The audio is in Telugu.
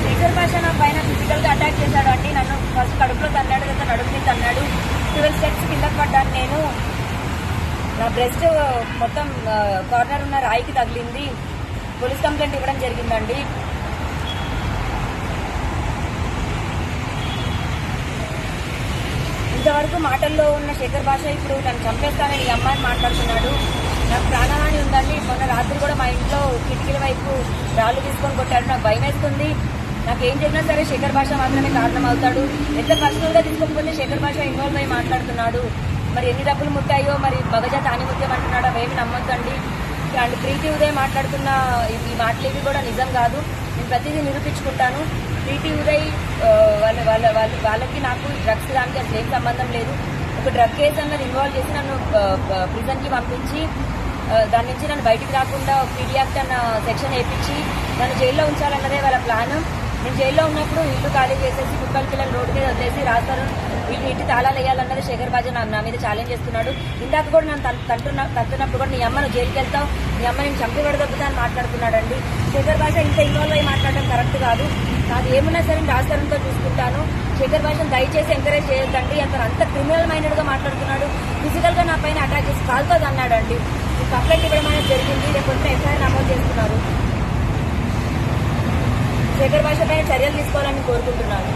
శేఖర్ భాష నా పైన ఫిజికల్ గా అటాక్ చేశాడు అండి. నన్ను ఫస్ట్ కడుపులో తన్నాడు, కదా నడుపు మీద తన్నాడు. 12 స్టెప్స్ కిందకి పడ్డాను నేను. నా బ్రెస్ట్ మొత్తం కార్నర్ ఉన్న రాయికి తగిలింది. పోలీస్ కంప్లైంట్ ఇవ్వడం జరిగిందండి. ఇంతవరకు మాటల్లో ఉన్న శేఖర్ భాష ఇప్పుడు నన్ను చంపేస్తానని ఈ అమ్మాయిని మాట్లాడుతున్నాడు. నాకు ప్రాణహాని ఉందండి. మొన్న రాత్రి కూడా మా ఇంట్లో కిటికీల వైపు రాళ్ళు తీసుకొని కొట్టాడు. నాకు భయం వేస్తుంది. నాకు ఏం జరిగినా సరే శేఖర్ భాష మాత్రమే కారణం అవుతాడు. ఎంత పర్సనల్ గా తీసుకోకపోతే శేఖర్ భాష ఇన్వాల్వ్ అయ్యి మాట్లాడుతున్నాడు. మరి ఎన్ని డబ్బులు ముట్టాయో, మరి మగజాతి ఆనిముత్యం అంటున్నాడో అవేమి నమ్మొద్దండి. అండ్ ప్రీతి ఉదయ్ మాట్లాడుతున్న ఈ మాటలు ఇవి కూడా నిజం కాదు. నేను ప్రతిదీ నిరూపించుకుంటాను. ప్రీతి ఉదయ్ వాళ్ళకి నాకు డ్రగ్స్ దానికి అసలు ఏం సంబంధం లేదు. ఒక డ్రగ్ కేసు అన్నది ఇన్వాల్వ్ చేసి నన్ను ప్రిజన్ కి పంపించి దాని నుంచి నన్ను బయటికి రాకుండా పీడీ యాక్ట్ అన్న సెక్షన్ వేయించి నన్ను జైల్లో ఉంచాలన్నదే వాళ్ళ ప్లాన్. నేను జైల్లో ఉన్నప్పుడు ఇల్లు ఖాళీ చేసేసి కుక్కల పిల్లలు రోడ్డు మీద వదిలేసి రాస్తారు వీళ్ళు ఇంటి తాళాలు వేయాలన్నది శేఖర్ భాష నా మీద ఛాలెంజ్ చేస్తున్నాడు. ఇందాక కూడా నన్ను తట్టున్నప్పుడు కూడా నీ అమ్మను జైలుకి వెళ్తావు, నీ అమ్మ నేను చంపి పడదొబ్బుతా అని మాట్లాడుతున్నాడండి. శేఖర్ భాష ఇంత ఇన్వాల్వ్ అయ్యి మాట్లాడడం కరెక్ట్ కాదు. నాకు ఏమున్నా సరే రాస్తారంతో చూసుకుంటాను. శేఖర్ భాషను దయచేసి ఎంకరేజ్ చేయొద్దండి. అతను అంత క్రిమినల్ మైండెడ్ గా మాట్లాడుతున్నాడు. ఫిజికల్ గా నా పైన అటాక్ చేసి కాల్తో అన్నాడండి. కంప్లైంట్ ఇవ్వడం అనేది జరిగింది. రేపు ఎఫ్ఐఆర్ నమోదు చేస్తున్నారు. శేఖర్ భాష పైన చర్యలు తీసుకోవాలని కోరుకుంటున్నాను.